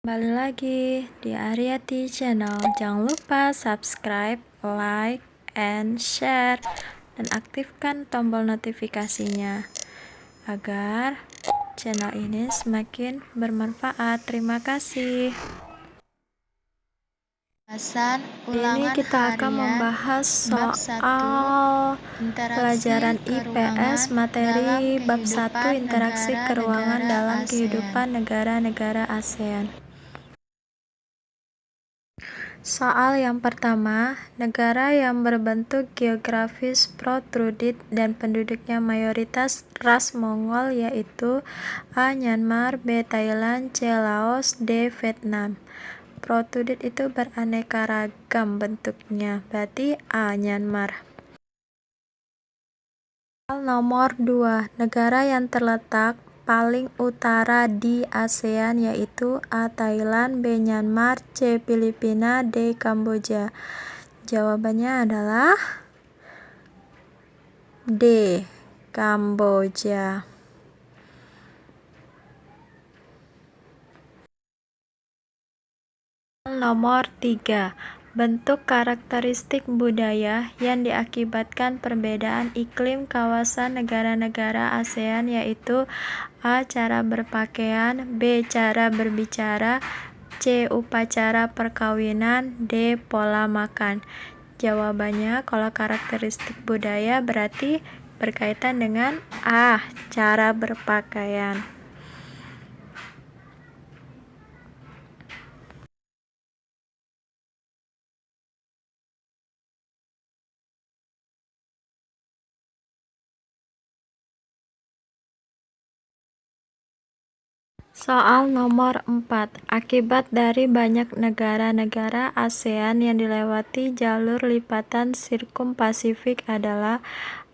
Kembali lagi di Aryati Channel. Jangan lupa subscribe, like, and share, dan aktifkan tombol notifikasinya agar channel ini semakin bermanfaat. Terima kasih. Ini kita akan membahas soal pelajaran IPS materi bab 1 interaksi keruangan dalam kehidupan negara-negara ASEAN. Soal yang pertama, negara yang berbentuk geografis protruded dan penduduknya mayoritas ras Mongol yaitu A. Myanmar, B. Thailand, C. Laos, D. Vietnam. Protruded itu beraneka ragam bentuknya, berarti A. Myanmar. Soal nomor 2, negara yang terletak paling utara di ASEAN yaitu A. Thailand, B. Myanmar, C. Filipina, D. Kamboja. Jawabannya adalah D. Kamboja. Nomor 3. Bentuk karakteristik budaya yang diakibatkan perbedaan iklim kawasan negara-negara ASEAN yaitu A. Cara berpakaian, B. Cara berbicara, C. Upacara perkawinan, D. Pola makan. Jawabannya kalau karakteristik budaya berarti berkaitan dengan A. Cara berpakaian. Soal nomor 4. Akibat dari banyak negara-negara ASEAN yang dilewati jalur lipatan sirkumpasifik adalah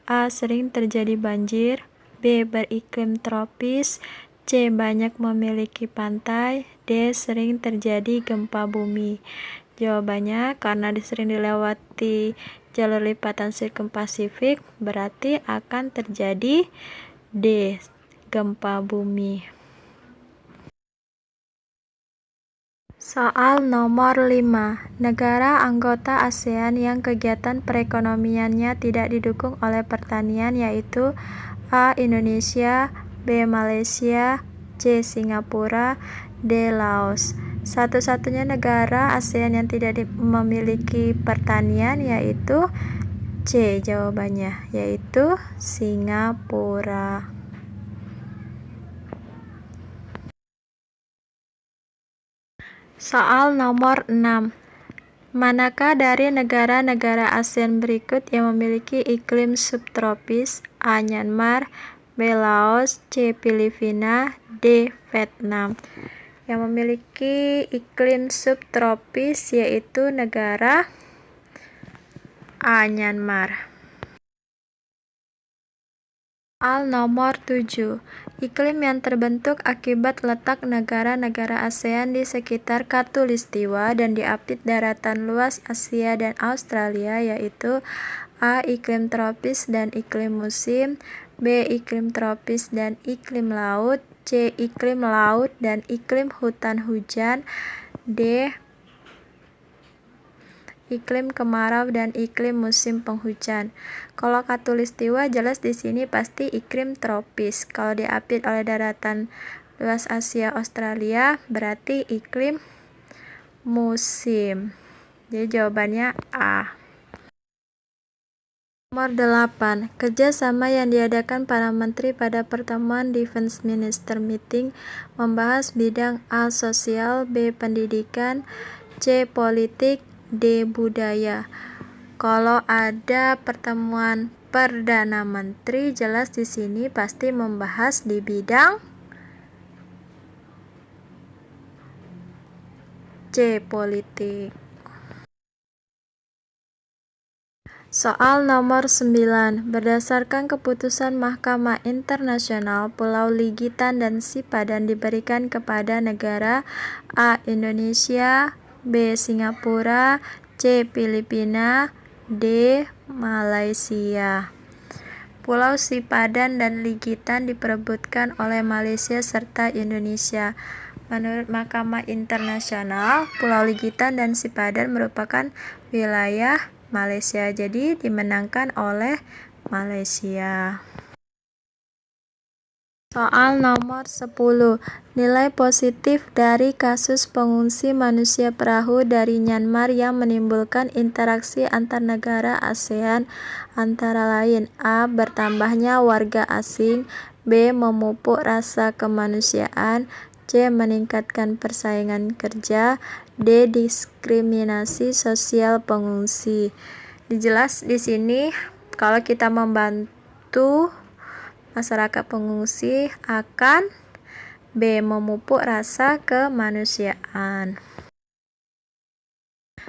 A. Sering terjadi banjir, B. Beriklim tropis, C. Banyak memiliki pantai, D. Sering terjadi gempa bumi. Jawabannya karena sering dilewati jalur lipatan sirkumpasifik berarti akan terjadi D. Gempa bumi. Soal nomor 5. Negara anggota ASEAN yang kegiatan perekonomiannya tidak didukung oleh pertanian yaitu A. Indonesia, B. Malaysia, C. Singapura, D. Laos. Satu-satunya negara ASEAN yang tidak memiliki pertanian yaitu C. Jawabannya yaitu Singapura. Soal nomor 6. Manakah dari negara-negara ASEAN berikut yang memiliki iklim subtropis? A. Myanmar, B. Laos, C. Filipina, D. Vietnam. Yang memiliki iklim subtropis yaitu negara A. Myanmar. Soal nomor 7. Iklim yang terbentuk akibat letak negara-negara ASEAN di sekitar Khatulistiwa dan diapit daratan luas Asia dan Australia yaitu A. Iklim tropis dan iklim musim, B. Iklim tropis dan iklim laut, C. Iklim laut dan iklim hutan hujan, D. Iklim kemarau dan iklim musim penghujan. Kalau khatulistiwa jelas di sini pasti iklim tropis. Kalau diapit oleh daratan luas Asia Australia berarti iklim musim. Jadi jawabannya A. Nomor 8. Kerjasama yang diadakan para menteri pada pertemuan Defense Minister Meeting membahas bidang A. Sosial, B. Pendidikan, C. Politik, D. Budaya. Kalau ada pertemuan Perdana Menteri, jelas di sini pasti membahas di bidang C. Politik. Soal nomor 9. Berdasarkan keputusan Mahkamah Internasional, Pulau Ligitan dan Sipadan diberikan kepada negara A. Indonesia, B. Singapura, C. Filipina, D. Malaysia. Pulau Sipadan dan Ligitan diperebutkan oleh Malaysia serta Indonesia. Menurut Mahkamah Internasional, Pulau Ligitan dan Sipadan merupakan wilayah Malaysia, jadi dimenangkan oleh Malaysia. Soal nomor 10. Nilai positif dari kasus pengungsi manusia perahu dari Myanmar yang menimbulkan interaksi antar negara ASEAN antara lain: A. Bertambahnya warga asing, B. Memupuk rasa kemanusiaan, C. Meningkatkan persaingan kerja, D. Diskriminasi sosial pengungsi. Dijelas di sini kalau kita membantu masyarakat pengungsi akan B. Memupuk rasa kemanusiaan.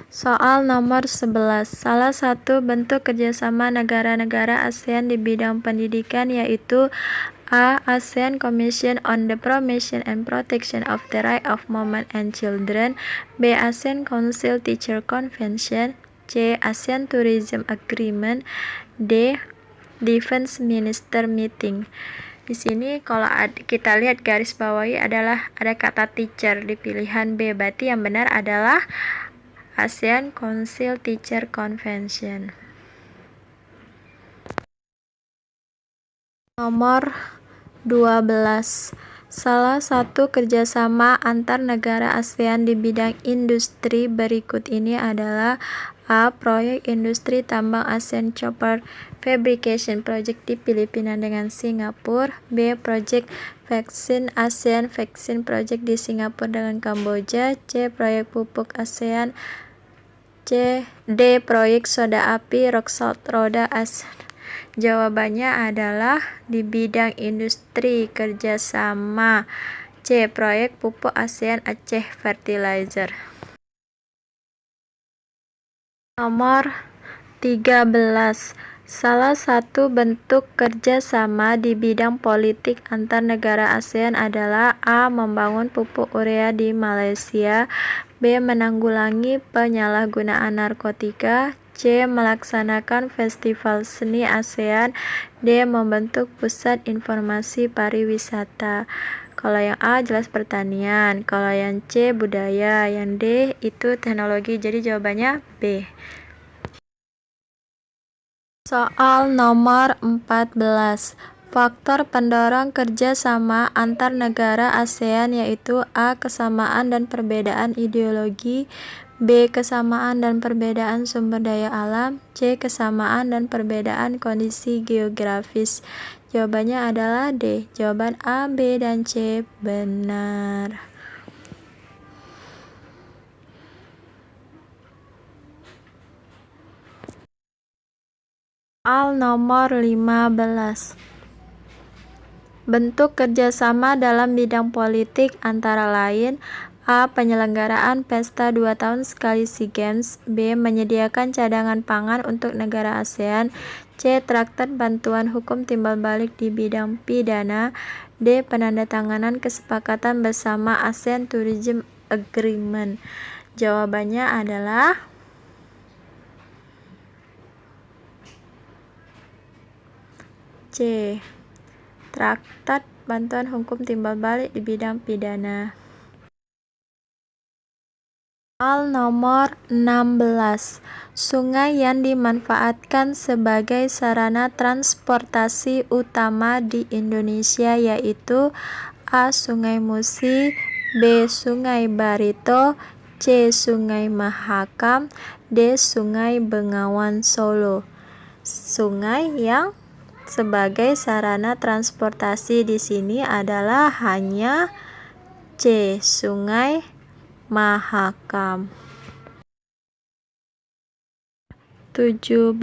Soal nomor 11. Salah satu bentuk kerjasama negara-negara ASEAN di bidang pendidikan yaitu A. ASEAN Commission on the Promotion and Protection of the Rights of Women and Children, B. ASEAN Council Teacher Convention, C. ASEAN Tourism Agreement, D. Defense Minister Meeting. Di sini kalau kita lihat garis bawahi adalah ada kata teacher di pilihan B, berarti yang benar adalah ASEAN Council Teacher Convention. Nomor 12. Salah satu kerjasama antar negara ASEAN di bidang industri berikut ini adalah A. Proyek industri tambang ASEAN Chopper Fabrication Project di Filipina dengan Singapura, B. Proyek vaksin ASEAN Vaccine Project di Singapura dengan Kamboja, C. Proyek pupuk ASEAN, D. Proyek soda api rock salt roda ASEAN. Jawabannya adalah di bidang industri kerjasama, C. Proyek pupuk ASEAN Aceh Fertilizer. Nomor 13. Salah satu bentuk kerjasama di bidang politik antar negara ASEAN adalah A. Membangun pupuk urea di Malaysia, B. Menanggulangi penyalahgunaan narkotika, C. Melaksanakan festival seni ASEAN, D. Membentuk pusat informasi pariwisata. Kalau yang A jelas pertanian, kalau yang C budaya, yang D itu teknologi, jadi jawabannya B. Soal nomor 14. Faktor pendorong kerjasama antar negara ASEAN yaitu A. Kesamaan dan perbedaan ideologi, B. Kesamaan dan perbedaan sumber daya alam, C. Kesamaan dan perbedaan kondisi geografis. Jawabannya adalah D. Jawaban A, B, dan C benar. Soal nomor 15. Bentuk kerjasama dalam bidang politik antara lain A. Penyelenggaraan pesta 2 tahun sekali SEA Games, B. Menyediakan cadangan pangan untuk negara ASEAN, C. Traktat bantuan hukum timbal balik di bidang pidana, D. Penandatanganan kesepakatan bersama ASEAN Tourism Agreement. Jawabannya adalah C. Traktat bantuan hukum timbal balik di bidang pidana. Soal nomor 16. Sungai yang dimanfaatkan sebagai sarana transportasi utama di Indonesia yaitu A. Sungai Musi, B. Sungai Barito, C. Sungai Mahakam, D. Sungai Bengawan Solo. Sungai yang sebagai sarana transportasi di sini adalah hanya C. Sungai Mahakam. 17.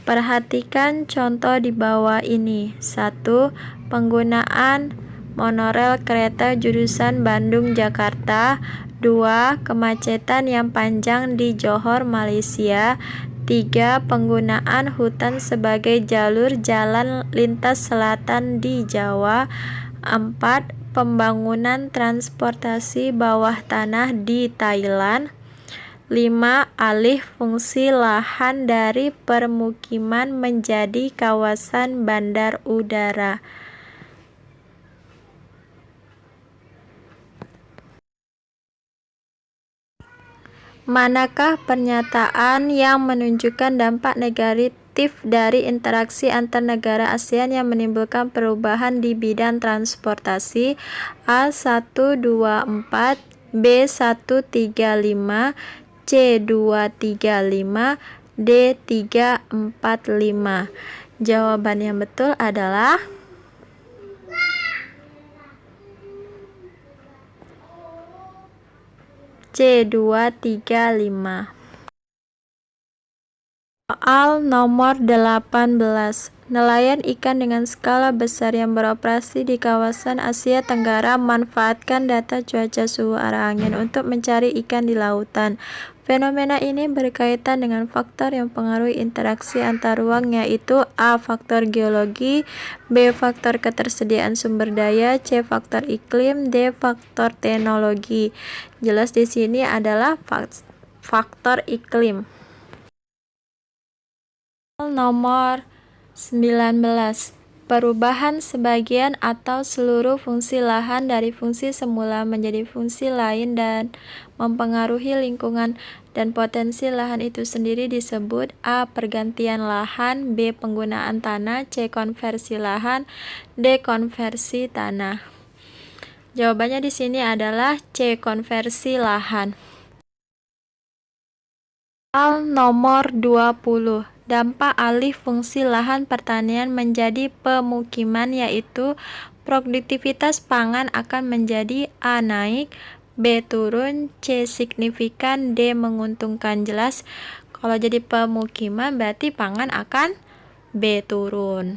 Perhatikan contoh di bawah ini. 1. Penggunaan monorel kereta jurusan Bandung-Jakarta. 2. Kemacetan yang panjang di Johor, Malaysia. 3. Penggunaan hutan sebagai jalur jalan lintas selatan di Jawa. 4. Pembangunan transportasi bawah tanah di Thailand. 5. Alih fungsi lahan dari permukiman menjadi kawasan bandar udara. Manakah pernyataan yang menunjukkan dampak negatif dari interaksi antar negara ASEAN yang menimbulkan perubahan di bidang transportasi? A. 124, B. 135, C. 235, D. 345. Jawaban yang betul adalah C. 235. Soal nomor 18. Nelayan ikan dengan skala besar yang beroperasi di kawasan Asia Tenggara memanfaatkan data cuaca suhu arah angin untuk mencari ikan di lautan. Fenomena ini berkaitan dengan faktor yang mempengaruhi interaksi antar ruang, yaitu A. Faktor geologi, B. Faktor ketersediaan sumber daya, C. Faktor iklim, D. Faktor teknologi. Jelas di sini adalah faktor iklim. Nomor 19. Perubahan sebagian atau seluruh fungsi lahan dari fungsi semula menjadi fungsi lain dan mempengaruhi lingkungan dan potensi lahan itu sendiri disebut A. Pergantian lahan, B. Penggunaan tanah, C. Konversi lahan, D. Konversi tanah. Jawabannya di sini adalah C. Konversi lahan. Soal nomor 20. Dampak alih fungsi lahan pertanian menjadi pemukiman, yaitu produktivitas pangan akan menjadi A. Naik, B. Turun, C. Signifikan, D. Menguntungkan. Jelas kalau jadi pemukiman berarti pangan akan B. Turun.